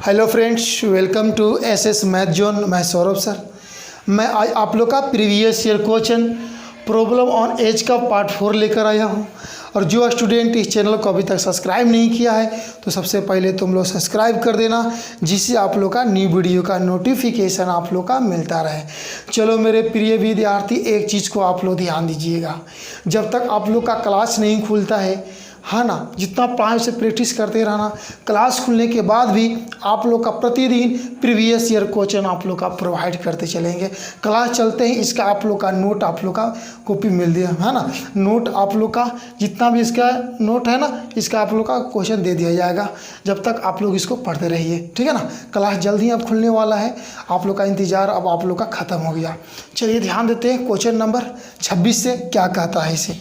Hello friends, welcome to SS math zone. मैं Saurabh sir. मैं आज आप लोग का previous year question problem on age का पार्ट 4 लेकर आया हूं। और जो स्टूडेंट इस चैनल को अभी तक सब्सक्राइब नहीं किया है तो सबसे पहले तुम लोग सब्सक्राइब कर देना, जिससे आप लोग का न्यू वीडियो का नोटिफिकेशन आप लोग का मिलता रहे। चलो मेरे प्रिय विद्यार्थी, एक चीज़ को आप लोग ध्यान दीजिएगा। जब तक आप लोग का क्लास नहीं खुलता है ना, जितना पाँच से प्रैक्टिस करते रहना। क्लास खुलने के बाद भी आप लोग का प्रतिदिन प्रीवियस ईयर क्वेश्चन आप लोग का प्रोवाइड करते चलेंगे। क्लास चलते ही इसका आप लोग का नोट आप लोग का कॉपी मिल दिया है ना। नोट आप लोग का जितना भी इसका नोट है ना, इसका आप लोग का क्वेश्चन दे दिया जाएगा। जब तक आप लोग इसको पढ़ते रहिए, ठीक है ना। क्लास जल्द ही अब खुलने वाला है, आप लोग का इंतज़ार अब आप लोग का ख़त्म हो गया। चलिए ध्यान देते हैं क्वेश्चन नंबर 26 से क्या कहता है। इसे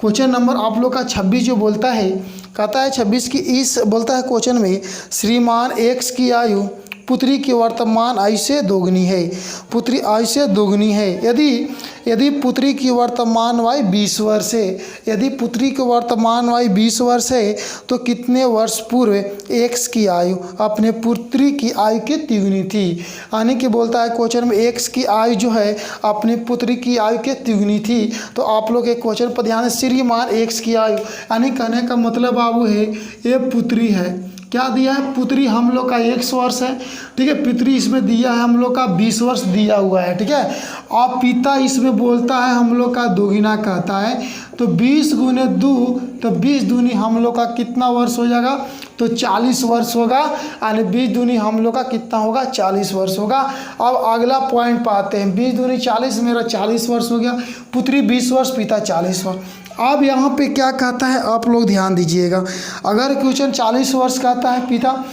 क्वेश्चन नंबर आप लोग का 26 जो बोलता है, कहता है 26 की इस बोलता है क्वेश्चन में, श्रीमान एक्स की आयु पुत्री की वर्तमान आयु से दोगुनी है। पुत्री आयु से दोगुनी है यदि पुत्री की वर्तमान आयु 20 वर्ष है। यदि पुत्री की वर्तमान आयु 20 वर्ष है तो कितने वर्ष पूर्व एक्स की आयु अपने पुत्री की आयु के तिगुनी थी। यानी कि बोलता है क्वेश्चन में एक्स की आयु जो है अपनी पुत्री की आयु के तिगुनी थी। तो आप लोग एक क्वेश्चन पर ध्यान, श्रीमान एक्स की आयु, यानी कहने का मतलब बाबू है ये पुत्री है। क्या दिया है? पुत्री हम लोग का 100 वर्ष है, ठीक है। पुत्री इसमें दिया है हम लोग का 20 वर्ष दिया हुआ है, ठीक है। और पिता इसमें बोलता है हम लोग का दोगुना कहता है, तो 20 गुने 2 तो 20 दूनी हम लोग का कितना वर्ष हो जाएगा, तो 40 वर्ष होगा। यानी 20 दूनी हम लोग का कितना होगा, 40 वर्ष होगा। अब अगला पॉइंट पाते हैं, 20 दूनी 40, मेरा 40 वर्ष हो गया। पुत्री 20 वर्ष, पिता 40 वर्ष। अब यहाँ पे क्या कहता है आप लोग ध्यान दीजिएगा। अगर क्वेश्चन 40 वर्ष कहता है पिता,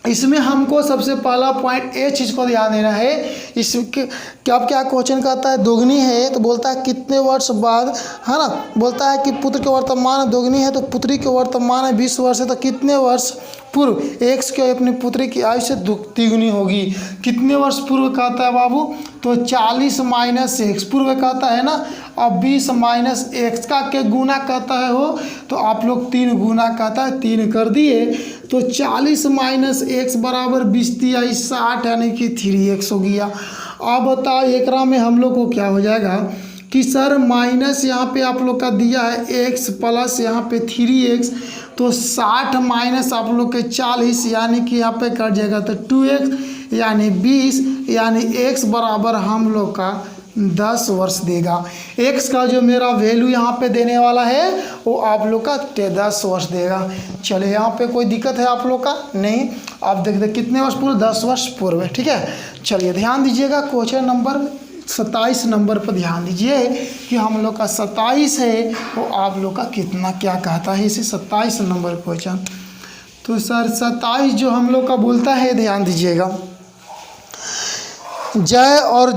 इसमें हमको सबसे पहला पॉइंट ये चीज़ को ध्यान देना है। इसके क्या क्वेश्चन कहता है दोगुनी है, तो बोलता है कितने वर्ष बाद, है ना। बोलता है कि पुत्र के वर्तमान दोगुनी है, तो पुत्री के वर्तमान 20 वर्ष है, तो कितने वर्ष पूर्व एक्स के अपनी पुत्री की आयु से तिगुनी होगी। कितने वर्ष पूर्व कहता है बाबू, तो 40 माइनस एक्स पूर्व कहता है ना। अब 20 माइनस एक्स का के गुना कहता है हो, तो आप लोग 3 गुना कहता है, 3 कर दिए तो 40 माइनस एक्स बराबर 20 दिया 60, यानी कि 3x हो गया। अब बताओ एकरा में हम लोग को क्या हो जाएगा कि सर माइनस यहाँ पे आप लोग का दिया है x प्लस यहाँ पे 3x, तो 60 माइनस आप लोग के 40, यानी कि यहाँ पे कट जाएगा तो 2x यानी 20, यानी x बराबर हम लोग का 10 वर्ष देगा। x का जो मेरा वैल्यू यहाँ पे देने वाला है वो आप लोग का 10 वर्ष देगा। चलिए यहाँ पे कोई दिक्कत है आप लोग का नहीं। आप देखते कितने वर्ष पूर्व, 10 वर्ष पूर्व, ठीक है। चलिए ध्यान दीजिएगा क्वेश्चन नंबर 27 नंबर पर ध्यान दीजिए कि हम लोग का 27 है वो आप लोग का कितना क्या कहता है। इसे 27 नंबर क्वेश्चन, तो सर 27 जो हम लोग का बोलता है, ध्यान दीजिएगा। जय और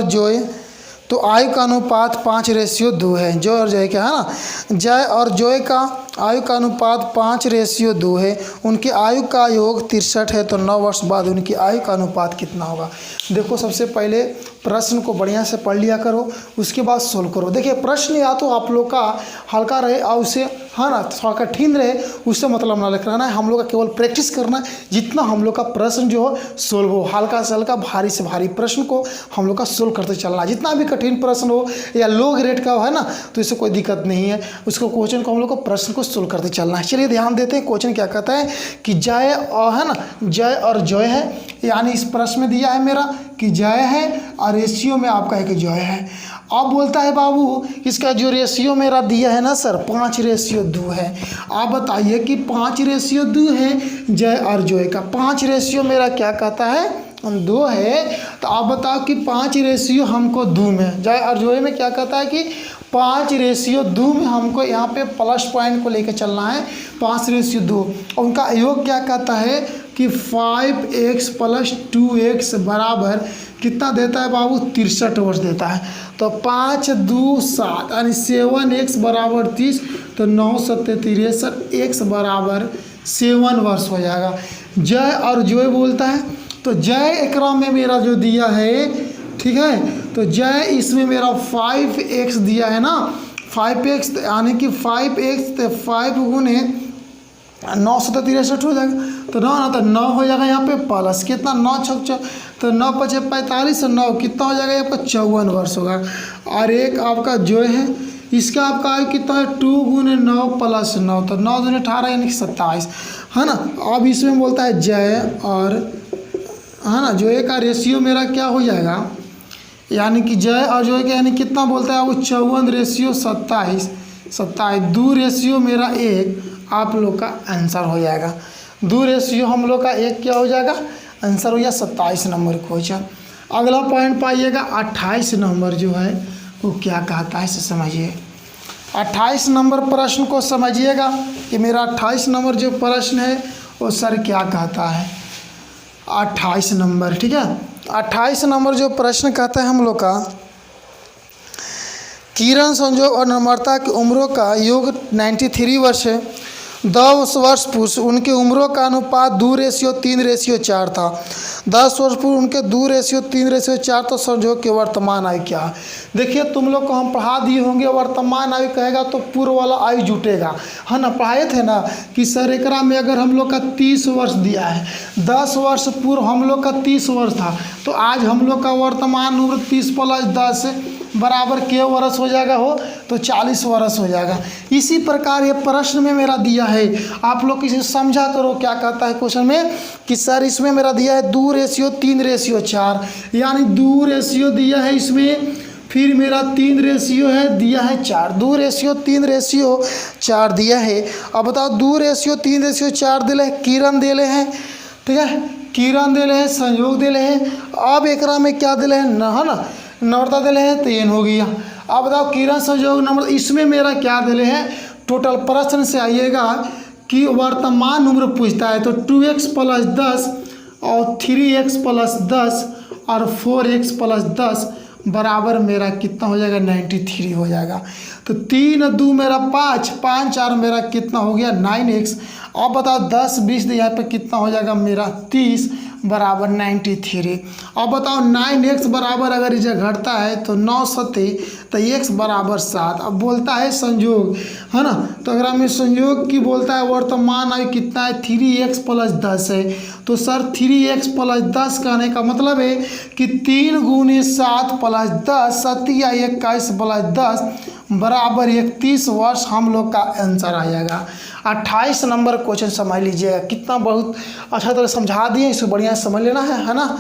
जोय तो आयु का अनुपात 5:2 है। जय और जय क्या है ना, जय और जोय का आयु का अनुपात 5:2 है। उनकी आयु का योग 63 है, तो 9 वर्ष बाद उनकी आयु का अनुपात कितना होगा। देखो सबसे पहले प्रश्न को बढ़िया से पढ़ लिया करो, उसके बाद सोल्व करो। देखिए प्रश्न या तो आप लोग का हल्का रहे और उसे, है ना, थोड़ा कठिन रहे, उससे मतलब ना लिखना है। हम लोग का केवल प्रैक्टिस करना है, जितना हम लोग का प्रश्न जो हो सोल्व हो, हल्का से हल्का भारी से भारी प्रश्न को हम लोग का सोल्व करते चलना है। जितना भी कठिन प्रश्न हो या लो ग्रेड का हो, है ना, तो इससे कोई दिक्कत नहीं है। उसको क्वेश्चन को हम लोग को प्रश्न को सोल्व करते चलना है। चलिए ध्यान देते हैं क्वेश्चन क्या कहता है कि जय और, है ना, जय और जोय है। यानी इस प्रश्न में दिया है मेरा कि जय है और रेशियो में आपका है कि जोय है। अब बोलता है बाबू इसका जो रेशियो मेरा दिया है ना सर 5:2 है। आप बताइए कि 5:2 है जय और जोय का। 5 मेरा क्या कहता है, 2 है। तो आप बताओ कि 5 हमको 2 में, जय और जोय में क्या कहता है कि 5:2 में हमको यहाँ पे प्लस पॉइंट को लेकर चलना है। 5:2 और उनका योग क्या कहता है कि 5x + 2x बराबर कितना देता है बाबू, 63 वर्ष देता है। तो 5 2 7 यानी 7x बराबर 30, तो 9 7 63, x बराबर 7 वर्ष हो जाएगा। जय और जोय बोलता है, तो जय एकरा में मेरा जो दिया है, ठीक है, तो जय इसमें मेरा 5x दिया है ना, 5x यानी कि 5x 5 गुने 9 7 63 हो जाएगा, तो 9 ना तो 9 हो जाएगा यहाँ पे प्लस कितना 9 छक तो 9 पचे 45 और 9 कितना हो जाएगा, आपका 54 वर्ष होगा। और एक आपका जो है इसका आपका आयु कितना है 2 गुने 9 प्लस 9, तो 9 दूनी 18 यानी कि 27 है ना। अब इसमें बोलता है जय और है ना जो का रेशियो मेरा क्या हो जाएगा, यानी कि जय और जो का यानी कितना बोलता है वो 54 रेशियो 27 2 रेशियो मेरा 1 आप लोग का आंसर हो जाएगा। 2 रेशियो हम लोग का 1 क्या हो जाएगा, आंसर हो जाएगा 27 नंबर क्वेश्चन। अगला पॉइंट पाइएगा 28 नंबर जो है वो क्या कहता है इसे समझिए। 28 नंबर प्रश्न को समझिएगा कि मेरा 28 नंबर जो प्रश्न है वो सर क्या कहता है। 28 नंबर ठीक है, 28 नंबर जो प्रश्न कहता है हम लोग का, किरण संजोग और नम्रता की उम्रों का योग 93 वर्ष है। 10 वर्ष पूर्व उनकी उम्रों का अनुपात 2:3:4 था। 10 वर्ष पूर्व उनके 2:3:4 तो संजोग के वर्तमान आयु क्या है। देखिए तुम लोग को हम पढ़ा दिए होंगे, वर्तमान आयु कहेगा तो पूर्व वाला आयु जुटेगा, है ना। पढ़ाए थे ना कि सर एकरा में अगर हम लोग का 30 वर्ष दिया है, 10 वर्ष पूर्व हम लोग का 30 वर्ष था, तो आज हम लोग का वर्तमान उम्र 30 + 10 बराबर के वर्ष हो जाएगा हो, तो 40 वर्ष हो जाएगा। इसी प्रकार ये प्रश्न में मेरा दिया है, आप लोग इसे समझा करो क्या कहता है क्वेश्चन में कि सर इसमें मेरा दिया है 2:3:4, यानी 2 रेशियो दिया है इसमें, फिर मेरा 3 रेशियो है दिया है 4, 2:3:4 दिया है। अब बताओ 2:3:4 दिले है, किरण दिले हैं ठीक है, किरण दिले हैं, संयोग दिले हैं। अब एकरा में क्या दिले है ना, है ना नम्रता दिले हैं, 3 हो गया। अब बताओ किरण संयोग नम्रता इसमें मेरा क्या दिले हैं, टोटल प्रश्न से आइएगा कि वर्तमान उम्र पूछता है, तो 2x + 10 और 3x + 10 और 4x + 10 बराबर मेरा कितना हो जाएगा 93 हो जाएगा। तो 3 और 2 मेरा 5 5 और मेरा कितना हो गया 9x। अब बताओ 10 20 यहाँ पे कितना हो जाएगा मेरा 30 बराबर 93। अब बताओ 9x बराबर अगर इसे घटता है तो 9 7 तो x बराबर 7। अब बोलता है संयोग, है ना, तो अगर हमें संयोग की बोलता है वर्तमान आयु कितना है 3x + 10 है, तो सर 3x + 10 कहने का मतलब है कि 3 × 7 + 10 7 या 21 + 10 बराबर 31 वर्ष हम लोग का आंसर आ जाएगा। 28 नंबर क्वेश्चन समझ लीजिएगा, कितना बहुत अच्छा तरह समझा दिए, इसको बढ़िया समझ लेना है ना।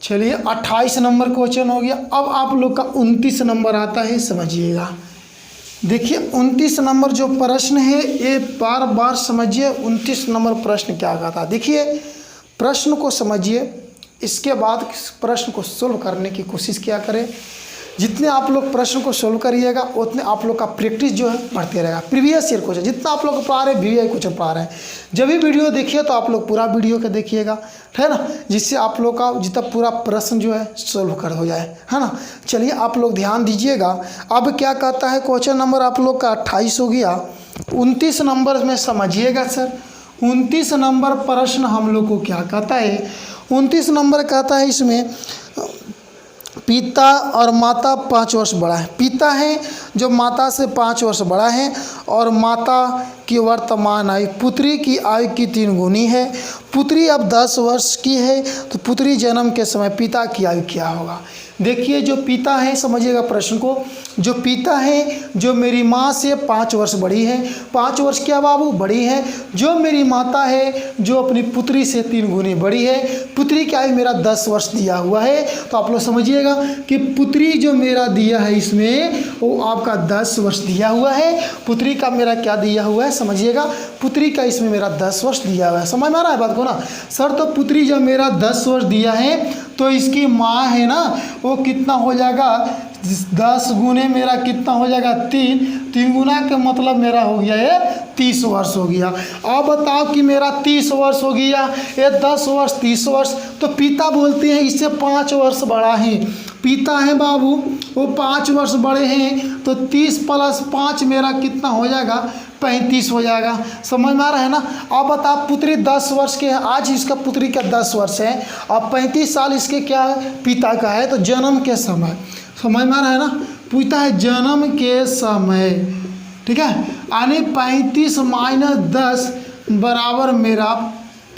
चलिए 28 नंबर क्वेश्चन हो गया। अब आप लोग का 29 नंबर आता है, समझिएगा। देखिए 29 नंबर जो प्रश्न है ये बार बार समझिए, 29 नंबर प्रश्न क्या कहता है। देखिए प्रश्न को समझिए, इसके बाद प्रश्न को सोल्व करने की कोशिश किया करें। जितने आप लोग प्रश्न को सोल्व करिएगा उतने आप लोग का प्रैक्टिस जो है बढ़ते रहेगा। प्रीवियस ईयर क्वेश्चन जितना आप लोग पढ़ा रहे हैं, VI क्वेश्चन पढ़ा रहे हैं, जब भी वीडियो देखिए तो आप लोग पूरा वीडियो के देखिएगा, है ना, जिससे आप लोग का जितना पूरा प्रश्न जो है सोल्व कर हो जाए, है ना। चलिए आप लोग ध्यान दीजिएगा। अब क्या कहता है क्वेश्चन नंबर आप लोग का 28 हो गया। 29 नंबर में समझिएगा सर, 29 नंबर प्रश्न हम लोग को क्या कहता है। 29 नंबर कहता है इसमें पिता और माता 5 वर्ष बड़ा है। पिता है जो माता से 5 वर्ष बड़ा है और माता की वर्तमान आयु पुत्री की आयु की 3 गुनी है। पुत्री अब 10 वर्ष की है, तो पुत्री जन्म के समय पिता की आयु क्या होगा। देखिए जो पिता है, समझिएगा प्रश्न को, जो पिता है जो मेरी माँ से 5 वर्ष बड़ी है, 5 वर्ष क्या बाबू बड़ी है। जो मेरी माता है जो अपनी पुत्री से 3 गुनी बड़ी है, पुत्री की आयु मेरा 10 वर्ष दिया हुआ है। तो आप लोग समझिएगा कि पुत्री जो मेरा दिया है इसमें वो आपका 10 वर्ष दिया हुआ है। पुत्री का मेरा क्या दिया हुआ है, समझिएगा, पुत्री का इसमें मेरा 10 वर्ष दिया हुआ है। समझ में आ रहा है बात को ना सर। तो पुत्री जब मेरा 10 वर्ष दिया है तो इसकी माँ है ना वो कितना हो जाएगा 10 गुने मेरा कितना हो जाएगा 3 गुना के मतलब मेरा हो गया ये 30 वर्ष हो गया। अब बताओ कि मेरा 30 वर्ष हो गया, ये 10 वर्ष 30 वर्ष, तो पिता बोलते हैं इससे 5 वर्ष बड़ा है। पिता है बाबू वो 5 वर्ष बड़े हैं, तो 30 + 5 मेरा कितना हो जाएगा 35 हो जाएगा। समझ में आ रहा है ना। अब बताओ पुत्री 10 वर्ष के है, आज इसका पुत्री का 10 वर्ष है, अब 35 साल इसके क्या है पिता का है, तो जन्म के समय समझ में आ रहा है ना। पूछता है जन्म के समय, ठीक है, यानी 35 माइनस 10 बराबर मेरा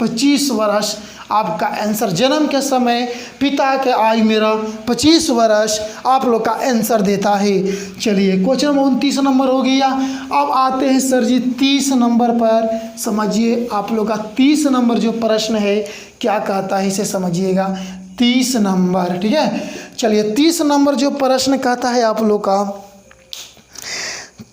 25 वर्ष। आपका आंसर जन्म के समय पिता के आयु मेरा 25 वर्ष आप लोग का आंसर देता है। चलिए क्वेश्चन नंबर 29 नंबर हो गया। अब आते हैं सर जी 30 नंबर पर। समझिए आप लोग का 30 नंबर जो प्रश्न है क्या कहता है, इसे समझिएगा। 30 नंबर, ठीक है। चलिए 30 नंबर जो प्रश्न कहता है आप लोग का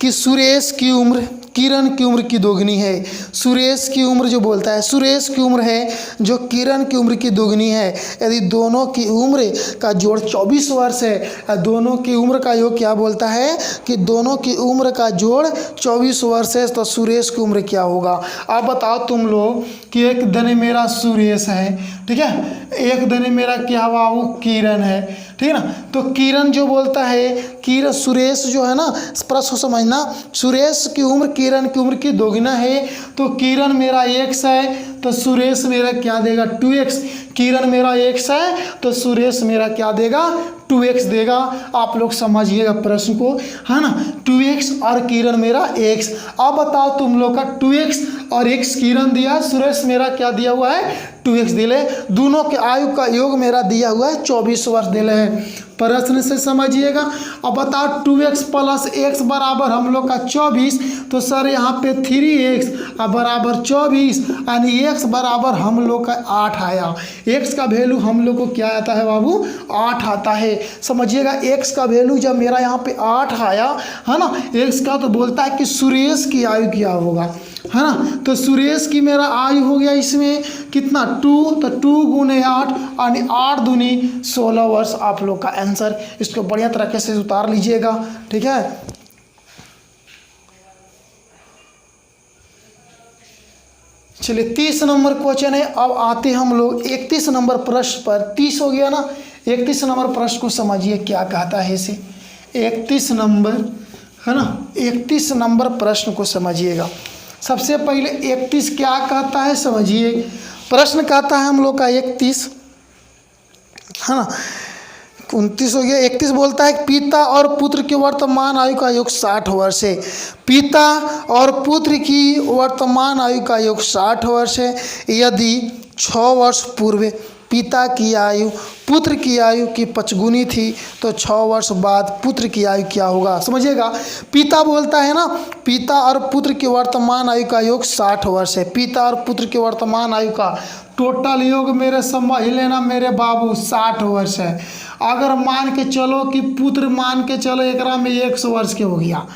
कि सुरेश की उम्र किरण की उम्र की दोगुनी है। सुरेश की उम्र जो बोलता है, सुरेश की उम्र है जो किरण की उम्र की दोगुनी है। यदि दोनों की उम्र का जोड़ 24 वर्ष है, दोनों की उम्र का योग क्या बोलता है कि दोनों की उम्र का जोड़ 24 वर्ष है, तो सुरेश की उम्र क्या होगा। अब बताओ तुम लोग कि एक दने मेरा सुरेश है, ठीक है, एक दने मेरा क्या हुआ वो किरण है, ठीक है ना। तो किरण जो बोलता है, किरण सुरेश जो है ना, प्रश्न को समझना, सुरेश की उम्र किरण की उम्र की दोगुना है। तो किरण मेरा x है तो सुरेश मेरा क्या देगा 2x। किरण मेरा x है तो सुरेश मेरा क्या देगा 2x देगा। आप लोग समझिएगा प्रश्न को, है ना। 2x और किरण मेरा x। अब बताओ तुम लोग का 2x और x किरण दिया, सुरेश मेरा क्या दिया हुआ है 2x दिले। दोनों के आयु का योग मेरा दिया हुआ है 24 वर्ष दिले है। प्रश्न से समझिएगा। अब बताओ 2x प्लस x बराबर हम लोग का 24, तो सर यहाँ पे 3x बराबर 24 यानी x बराबर हम लोग का 8 आया। x का वैल्यू हम लोग को क्या आता है बाबू 8 आता है। समझिएगा x का वैल्यू जब मेरा यहाँ पे 8 आया है ना, x का तो बोलता है कि सुरेश की आयु क्या होगा, है ना। तो सुरेश की मेरा आयु हो गया इसमें कितना 2, तो 2 गुने 8 यानी 8 दूनी 16 वर्ष आप लोग का आंसर। इसको बढ़िया तरीके से उतार लीजिएगा, ठीक है। चलिए 30 नंबर क्वेश्चन है। अब आते हैं हम लोग 31 नंबर प्रश्न पर। 30 हो गया ना, 31 नंबर प्रश्न को समझिए क्या कहता है इसे। 31 नंबर है ना, 31 नंबर प्रश्न को समझिएगा। सबसे पहले 31 क्या कहता है समझिए। प्रश्न कहता है हम लोग का 31, है ना, 29 हो गया। 31 बोलता है पिता और पुत्र की वर्तमान आयु का योग 60 वर्ष है। पिता और पुत्र की वर्तमान आयु का योग 60 वर्ष है। यदि 6 वर्ष पूर्व पिता की आयु पुत्र की आयु की 5 गुनी थी, तो 6 वर्ष बाद पुत्र की आयु क्या होगा। समझिएगा, पिता बोलता है ना, पिता और पुत्र की वर्तमान आयु का योग 60 वर्ष है। पिता और पुत्र की वर्तमान आयु का टोटल योग मेरे समझ लेना मेरे बाबू 60 वर्ष है। अगर मान के चलो कि पुत्र मान के चलो एकरा में 100 वर्ष के हो गया,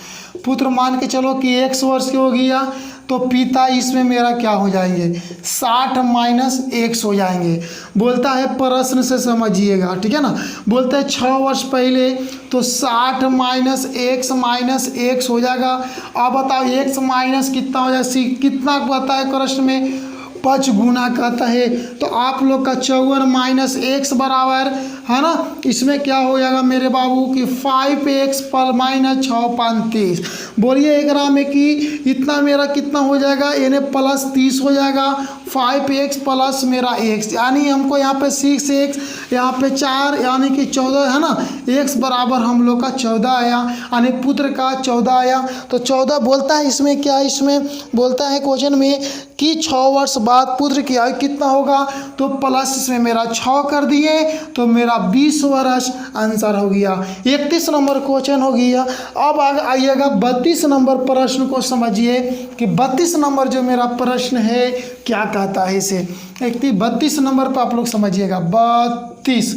पुत्र मान के चलो कि 100 वर्ष के हो गया, तो पिता इसमें मेरा क्या हो जाएंगे 60 माइनस 100 हो जाएंगे। बोलता है प्रश्न से समझिएगा, ठीक है ना। बोलता है 6 वर्ष पहले, तो 60 माइनस 100 हो जाएगा। अब बताओ 1 माइनस कितना हो जाएगा, कितना पता है प्रश्न में 5 गुना कहता है। तो आप लोग का 54 माइनस 1 बराबर है ना, इसमें क्या हो जाएगा मेरे बाबू कि 5x पर माइनस 6 35। बोलिए एक में कि इतना मेरा कितना हो जाएगा, यानी प्लस 30 हो जाएगा। 5x प्लस मेरा x, यानी हमको यहाँ पे 6x यहाँ पे 4 यानी कि 14 है ना। x बराबर हम लोग का 14 आया, यानी पुत्र का 14 आया। तो 14 बोलता है इसमें क्या, इसमें बोलता है क्वेश्चन में कि 6 वर्ष बाद पुत्र की आयु कितना होगा, तो प्लस इसमें मेरा 6 कर दिए तो मेरा 20 वर्ष आंसर हो गया। 31 नंबर क्वेश्चन हो गया। अब आइएगा 32 नंबर प्रश्न को समझिए कि 32 नंबर जो मेरा प्रश्न है क्या कहता है इसे। 32 नंबर पर आप लोग समझिएगा 32,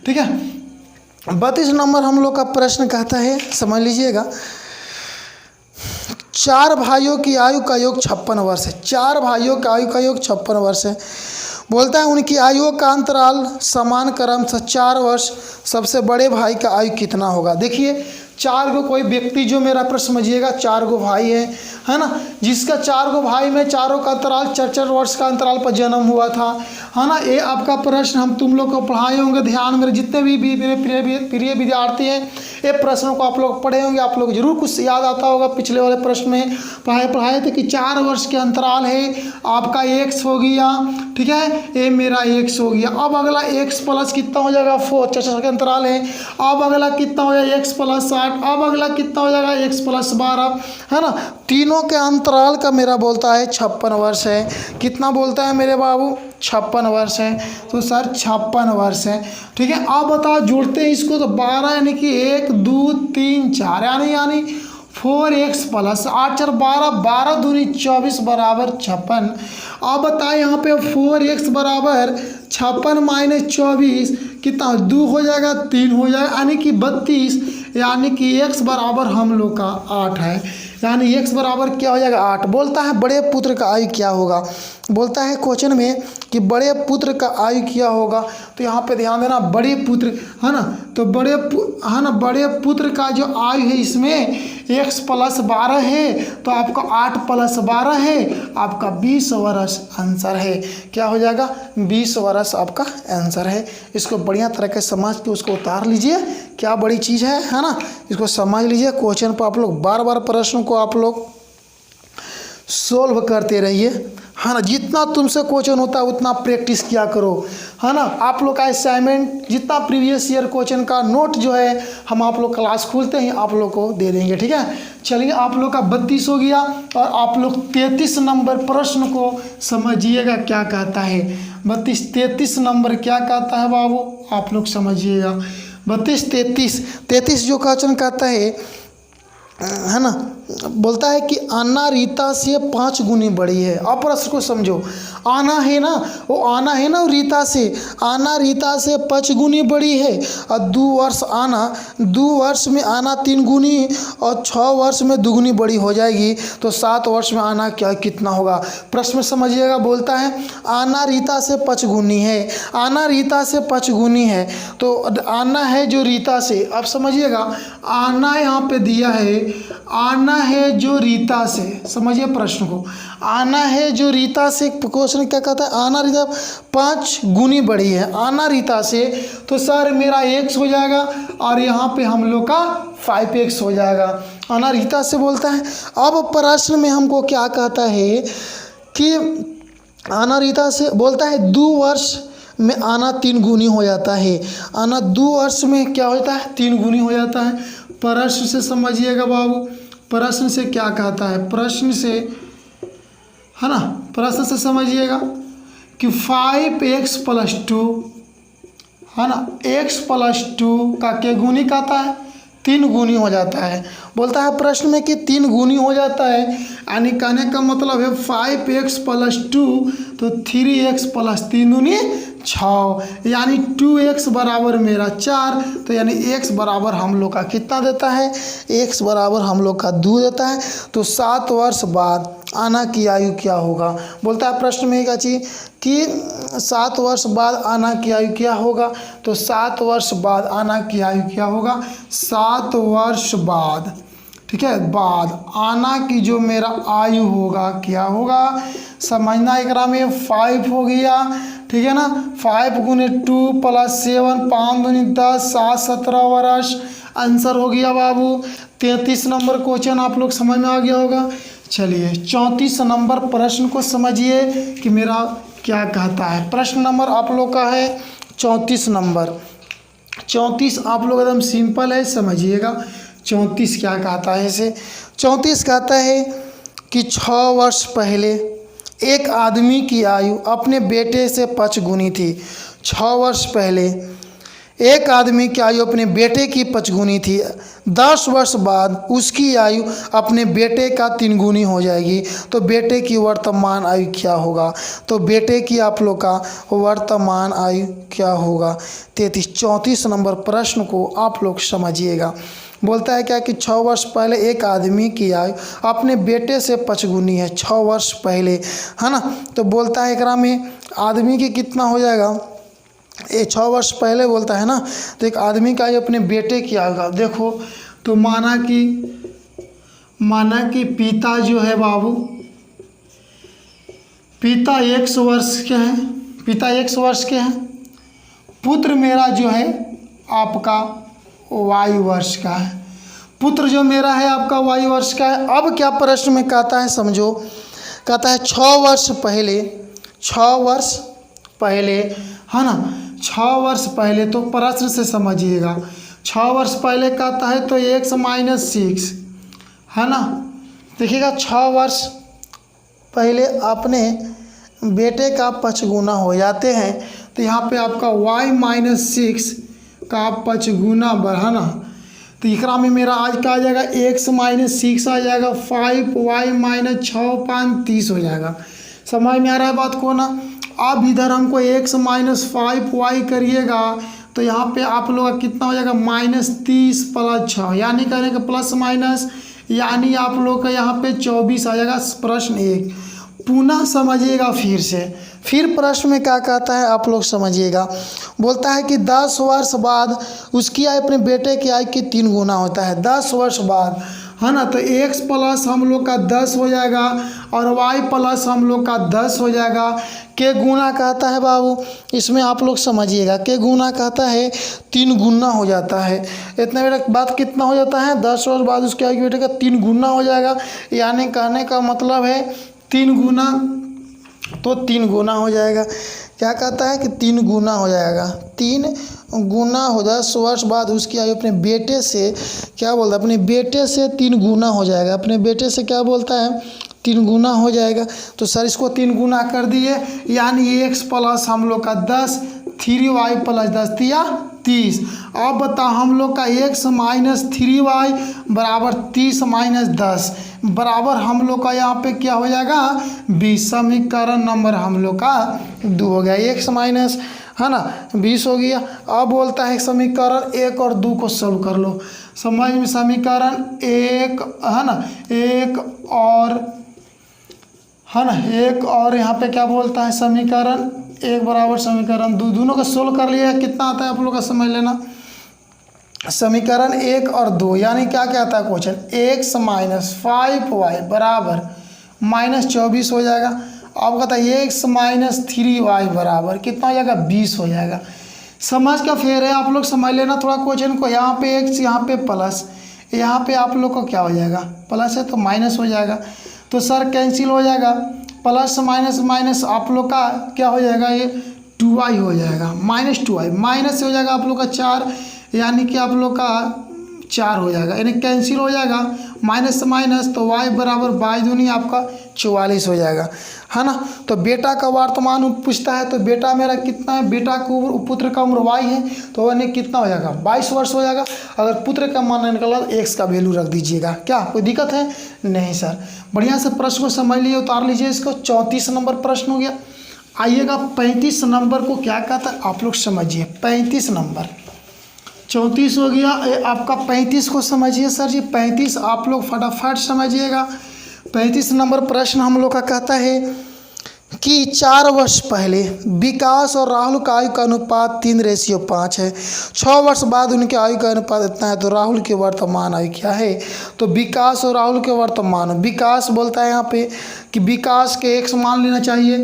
ठीक है। 32 नंबर हम लोग का प्रश्न कहता है, समझ लीजिएगा। 4 भाइयों की आयु का योग 56 वर्ष है। 4 भाइयों का आयु का योग 56 वर्ष है। बोलता है उनकी आयु का अंतराल समान क्रम से 4 वर्ष। सबसे बड़े भाई का आयु कितना होगा। देखिए चार गो कोई व्यक्ति, जो मेरा प्रश्न समझिएगा, चार गो भाई है ना, जिसका चार गो भाई में चारों का अंतराल 4-4 वर्ष का अंतराल पर जन्म हुआ था, है ना। ये आपका प्रश्न हम तुम लोग को पढ़ाए होंगे, ध्यान मेरे जितने भी मेरे प्रिय विद्यार्थी हैं, ये प्रश्नों को आप लोग पढ़े होंगे, आप लोग जरूर कुछ याद आता होगा। पिछले वाले प्रश्न में पढ़ाए थे कि 4 वर्ष के अंतराल है, आपका x हो गया, ठीक है, ये मेरा x हो गया। अब अगला x प्लस कितना हो जाएगा 4, 4 का अंतराल है। अब अगला कितना हो जाएगा x प्लस 8, अब अगला कितना हो जाएगा x प्लस 12, है ना। तीनों के अंतराल का मेरा बोलता है 56 वर्ष है। कितना बोलता है मेरे बाबू? 56 वर्ष है। तो सर 56 वर्ष है, ठीक है। अब बताओ, जोड़ते हैं इसको, तो 12 यानी कि 1 2 3 4 यानी 4x प्लस 8 4 12, 12 दूनी 24 बराबर 56। अब बताए यहाँ पे 4x बराबर 56 माइनस 24 कितना 2 हो जाएगा, 3 हो जाएगा, यानी कि 32, यानी कि x बराबर हम लोग का 8 है, यानी x बराबर क्या हो जाएगा 8। बोलता है बड़े पुत्र का आयु क्या होगा, बोलता है क्वेश्चन में कि बड़े पुत्र का आयु क्या होगा। तो यहाँ पे ध्यान देना, बड़े पुत्र है ना, तो बड़े पुत्र का जो आयु है इसमें x प्लस 12 है, तो आपका 8 प्लस 12 है, आपका 20 वर्ष आंसर है। क्या हो जाएगा? 20 वर्ष आपका आंसर है। इसको बढ़िया तरह के समझ के उसको उतार लीजिए, क्या बड़ी चीज़ है ना। इसको समझ लीजिए। क्वेश्चन पर आप लोग बार बार प्रश्नों को आप लोग सोल्व करते रहिए, है ना। जितना तुमसे क्वेश्चन होता है उतना प्रैक्टिस किया करो, है ना। आप लोग का असाइनमेंट जितना प्रीवियस ईयर क्वेश्चन का नोट जो है हम आप लोग क्लास खुलते ही आप लोग को दे देंगे, ठीक है। चलिए, आप लोग का 32 हो गया और आप लोग 33 नंबर प्रश्न को समझिएगा क्या कहता है। 33 नंबर क्या कहता है बाबू, आप लोग समझिएगा। 33 जो क्वेश्चन कहता है ना, बोलता है कि आना रीता से 5 गुनी बड़ी है। अब प्रश्न को समझो, आना है ना, वो आना है ना रीता से, आना रीता से 5 गुनी बड़ी है, और 2 वर्ष आना, 2 वर्ष में आना 3 गुनी और 6 वर्ष में दुगुनी बड़ी हो जाएगी, तो 7 वर्ष में आना क्या कितना होगा। प्रश्न में समझिएगा। बोलता है आना रीता से 5 गुनी है, आना रीता से 5 गुनी है, तो आना है जो रीता से, अब समझिएगा, आना यहाँ पे दिया है, आना है जो रीता से, समझिए प्रश्न को, आना है जो रीता से। क्वेश्चन क्या कहता है, आना रीता 5 गुनी बड़ी है, आना रीता से, तो सर मेरा x हो जाएगा और यहाँ पे हम लोग का 5x हो जाएगा। आना रीता से बोलता है। अब प्रश्न में हमको क्या कहता है कि आना रीता से बोलता है 2 वर्ष में आना 3 गुनी हो जाता है, आना 2 वर्ष में क्या होता है 3 गुनी हो जाता है। प्रश्न से समझिएगा बाबू, प्रश्न से क्या कहता है, प्रश्न से, है ना, प्रश्न से समझिएगा कि 5x प्लस 2, है ना, x प्लस 2 का क्या गुनी कहता है 3 गुनी हो जाता है। बोलता है प्रश्न में कि 3 गुनी हो जाता है, यानी कहने का मतलब है 5x प्लस 2, तो 3x प्लस 3 दूनी 6, यानी 2x बराबर मेरा 4, तो यानी x बराबर हम लोग का कितना देता है, x बराबर हम लोग का 2 देता है। तो 7 वर्ष बाद आना की आयु क्या होगा। बोलता है प्रश्न में क्या चीज़ कि 7 वर्ष बाद आना की आयु क्या होगा, तो 7 वर्ष बाद आना की आयु क्या होगा, 7 वर्ष बाद, ठीक है, बाद आना की जो मेरा आयु होगा क्या होगा, समझना। एकरा में 5 हो गया, ठीक है ना, 5 गुने 2 प्लस 7, 5 दूनी 10, 7 17 वर्ष आंसर हो गया बाबू। 33 नंबर क्वेश्चन आप लोग समझ में आ गया होगा। चलिए 34 नंबर प्रश्न को समझिए कि मेरा क्या कहता है। प्रश्न नंबर आप लोग का है 34 नंबर। 34 आप लोग एकदम सिंपल है, समझिएगा। 34 क्या कहता है इसे, 34 कहता है कि 6 वर्ष पहले एक आदमी की आयु अपने बेटे से 5 गुनी थी। 6 वर्ष पहले एक आदमी की आयु अपने बेटे की 5 गुनी थी। 10 वर्ष बाद उसकी आयु अपने बेटे का 3 गुनी हो जाएगी, तो बेटे की वर्तमान आयु क्या होगा। तो बेटे की आप लोग का वर्तमान आयु क्या होगा। 34 नंबर प्रश्न को आप लोग समझिएगा। बोलता है क्या कि 6 वर्ष पहले एक आदमी की आयु अपने बेटे से 5 गुनी है, 6 वर्ष पहले, है ना। तो बोलता है एकरा में आदमी की कितना हो जाएगा, ये 6 वर्ष पहले बोलता है ना, तो एक आदमी का आयु अपने बेटे की आयु, देखो तो माना कि पिता जो है बाबू, पिता 100 वर्ष के हैं, पिता 100 वर्ष के हैं, पुत्र मेरा जो है आपका y वर्ष का है, पुत्र जो मेरा है आपका y वर्ष का है। अब क्या प्रश्न में कहता है समझो, कहता है 6 वर्ष पहले है ना, 6 वर्ष पहले, तो प्रश्न से समझिएगा 6 वर्ष पहले कहता है तो x - 6 है ना। देखिएगा 6 वर्ष पहले अपने बेटे का 5 गुना हो जाते हैं, तो यहाँ पे आपका y - 6 का 5 गुना बढ़ाना, तो एकरा में मेरा आज का आ जाएगा x - 6 आ जाएगा 5y - 6 5 30 हो जाएगा। समझ में आ रहा है बात को ना। अब इधर हमको x - 5y करिएगा तो यहाँ पे आप लोग का कितना हो जाएगा -30 + 6, यानी कहने का प्लस माइनस, यानी आप लोग का यहाँ पे 24 आ जाएगा। प्रश्न 1 पुनः समझिएगा फिर प्रश्न में क्या कहता है आप लोग समझिएगा। बोलता है कि 10 वर्ष बाद उसकी आयु अपने बेटे की आयु के 3 गुना होता है। 10 वर्ष बाद है ना, तो x प्लस हम लोग का 10 हो जाएगा और y प्लस हम लोग का 10 हो जाएगा। के गुना कहता है बाबू, इसमें आप लोग समझिएगा, के गुना कहता है 3 गुना हो जाता है। इतना बेटा बात कितना हो जाता है, 10 वर्ष बाद उसके आयु के बेटे का 3 गुना हो जाएगा, यानी कहने का मतलब है 3 गुना, तो 3 गुना हो जाएगा। क्या कहता है कि 3 गुना हो जाएगा, 3 गुना हो 10 वर्ष बाद उसकी आयु अपने बेटे से, क्या बोलता है, अपने बेटे से 3 गुना हो जाएगा। अपने बेटे से क्या बोलता है 3 गुना हो जाएगा। तो सर इसको 3 गुना कर दिए, यानी x प्लस हम लोग का 10, 3y + 10 या 30। अब बताओ हम लोग का x - 3y बराबर 30 - 10 बराबर हम लोग का यहाँ पे क्या हो जाएगा 20। समीकरण नंबर हम लोग का 2 हो गया, x माइनस है ना 20 हो गया। अब बोलता है समीकरण 1 और 2 को सॉल्व कर लो। समझ में, समीकरण 1 है ना, 1 और यहाँ पे क्या बोलता है समीकरण 1 बराबर समीकरण 2, दोनों का सोल्व कर लिया। कितना आता है आप लोग का समझ लेना। समीकरण 1 और 2 यानी क्या क्या आता है क्वेश्चन, x - 5y बराबर -24 हो जाएगा। अब कहता है x - 3y बराबर कितना हो जाएगा 20 हो जाएगा। समझ का फेर है, आप लोग समझ लेना थोड़ा क्वेश्चन को। यहाँ पे x, यहाँ पे प्लस, यहाँ पे आप लोग को क्या हो जाएगा प्लस है तो माइनस हो जाएगा, तो सर कैंसिल हो जाएगा। प्लस माइनस माइनस आप लोग का क्या हो जाएगा, ये 2y हो जाएगा, -2y माइनस हो जाएगा आप लोग का 4, यानी कि आप लोग का 4 हो जाएगा, यानी कैंसिल हो जाएगा। माइनस से माइनस तो y बराबर 22 दूनी आपका 44 हो जाएगा, है ना। तो बेटा का वर्तमान पूछता है, तो बेटा मेरा कितना है, बेटा का उम्र, पुत्र का उम्र y है, तो यानी कितना हो जाएगा 22 वर्ष हो जाएगा। अगर पुत्र का मान निकला तो x का वैल्यू रख दीजिएगा। क्या कोई दिक्कत है, नहीं सर। बढ़िया से प्रश्न को समझ लिए, उतार लीजिए इसको। 34 नंबर प्रश्न हो गया। आइएगा 35 नंबर को क्या कहता है आप लोग समझिए। 35 नंबर 34 हो गया, आपका 35 को समझिए सर जी। 35 आप लोग फटाफट समझिएगा। 35 नंबर प्रश्न हम लोग का कहता है कि 4 वर्ष पहले विकास और राहुल का आयु का अनुपात 3:5 है। 6 वर्ष बाद उनके आयु का अनुपात इतना है, तो राहुल की वर्तमान आयु क्या है। तो विकास और राहुल के वर्तमान, विकास बोलता है यहाँ पे कि विकास के x मान लेना चाहिए,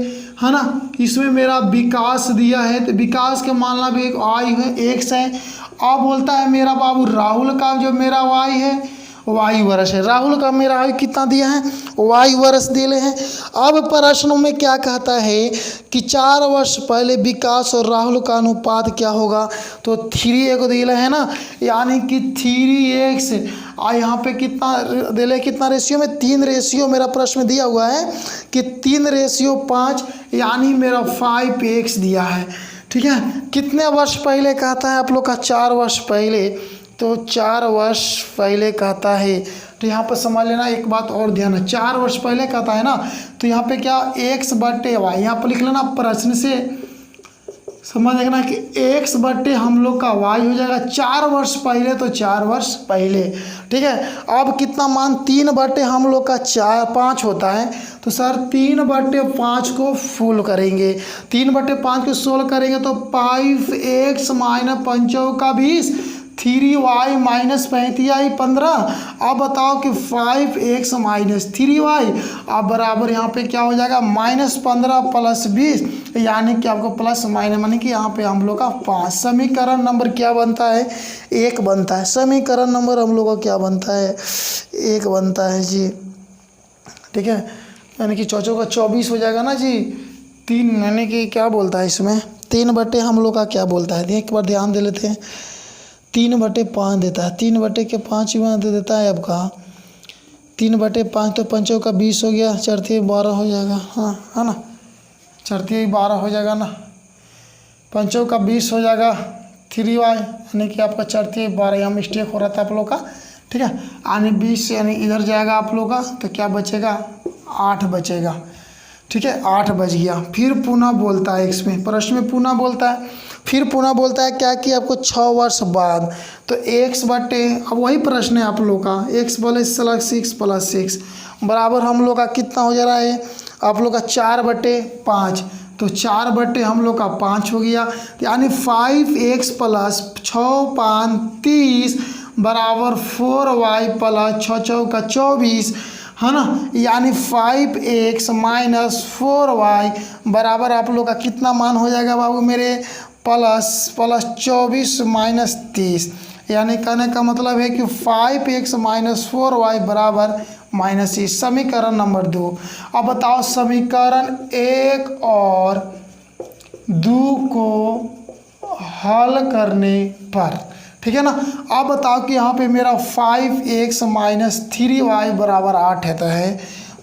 है ना। इसमें मेरा विकास दिया है, तो विकास के मानना भी एक आयु है, x है। अब बोलता है मेरा बाबू राहुल का जो मेरा y है y वर्ष है। राहुल का मेरा आयु कितना दिया है y वर्ष दिले हैं। अब प्रश्नों में क्या कहता है कि 4 वर्ष पहले विकास और राहुल का अनुपात क्या होगा, तो 3 को दिले है ना, यानी कि 3x। यहाँ पे कितना दिले, कितना रेशियो में 3 रेशियो मेरा प्रश्न दिया हुआ है कि 3:5, यानी मेरा 5x दिया है। ठीक है, कितने वर्ष पहले कहता है आप लोग का 4 वर्ष पहले, तो 4 वर्ष पहले कहता है। तो यहाँ पर समझ लेना एक बात और ध्यान है, 4 वर्ष पहले कहता है ना, तो यहाँ पे क्या x/y यहाँ पर लिख लेना प्रश्न से, समझ लेना कि x/ हम लोग का y हो जाएगा। 4 वर्ष पहले तो 4 वर्ष पहले, ठीक है। अब कितना मान 3/ हम लोग का 5 होता है, तो सर 3/5 को फुल करेंगे, 3/5 को सोल्व करेंगे तो 5x - 5 का 20, 3y माइनस 35 15। अब बताओ कि 5x माइनस 3y अब बराबर यहाँ पे क्या हो जाएगा -15 प्लस 20, यानी कि आपको प्लस माइनस मानी कि यहाँ पे हम लोग का 5। समीकरण नंबर क्या बनता है 1 बनता है। समीकरण नंबर हम लोग का क्या बनता है 1 बनता है जी। ठीक है, यानी कि चौचौ का 24 हो जाएगा ना जी। 3 यानी कि क्या बोलता है इसमें 3 बटे हम लोग का क्या बोलता है, एक बार ध्यान दे लेते हैं। 3/5 देता है, 3/5 में दे देता है आपका 3/5 तो 5 का 20 हो गया, 4 12 हो जाएगा। हाँ है ना, 4 12 हो जाएगा ना, 5 का 20 हो जाएगा 3y, यानी कि आपका 4 12 यहाँ मिस्टेक हो रहा था आप लोग का। ठीक है, यानी 20 यानी इधर जाएगा आप लोग का, तो क्या बचेगा 8 बचेगा। ठीक है, 8 बच गया। फिर पुनः बोलता है इसमें प्रश्न में पुनः बोलता है, फिर पुनः बोलता है क्या कि आपको 6 वर्ष बाद, तो x बटे अब वही प्रश्न है आप लोग का x + 6 + 6 बराबर हम लोग का कितना हो जा रहा है आप लोग का 4/5, तो 4 बटे हम लोग का 5 हो गया, यानी 5x + 6 5 30 बराबर 4y + 6 × 24 है ना, यानी 5x माइनस 4y बराबर आप लोग का कितना मान हो जाएगा बाबू मेरे प्लस 24 माइनस 30, यानी कहने का मतलब है कि 5x माइनस 4y बराबर -30। समीकरण नंबर 2। अब बताओ समीकरण 1 और 2 को हल करने पर, ठीक है ना। अब बताओ कि यहाँ पे मेरा 5x माइनस 3y बराबर 8 रहता है,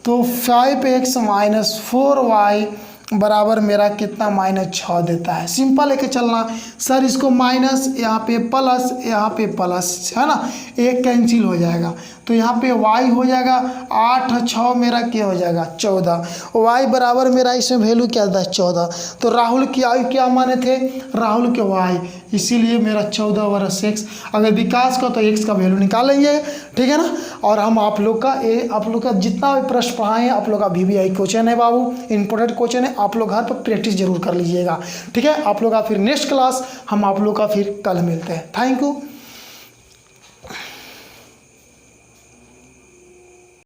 तो 5x माइनस 4y बराबर मेरा कितना -6 देता है। सिंपल लेके चलना सर, इसको माइनस यहाँ पे प्लस यहाँ पे प्लस है ना, एक कैंसिल हो जाएगा, तो यहाँ पे y हो जाएगा 8 6 मेरा क्या हो जाएगा 14, y बराबर मेरा इसमें वैल्यू क्या था 14, तो राहुल की आयु क्या माने थे राहुल के y, इसीलिए मेरा 14 वर्ष x। अगर विकास का तो x का वैल्यू निकालेंगे, ठीक है ना। और हम आप लोग का जितना भी प्रश्न पढ़ाए हैं आप लोग का VVI क्वेश्चन है बाबू, इंपॉर्टेंट क्वेश्चन है, आप लोग घर पर प्रैक्टिस जरूर कर लीजिएगा। ठीक है, आप लोग का फिर नेक्स्ट क्लास हम आप लोग का फिर कल मिलते हैं। Thank you.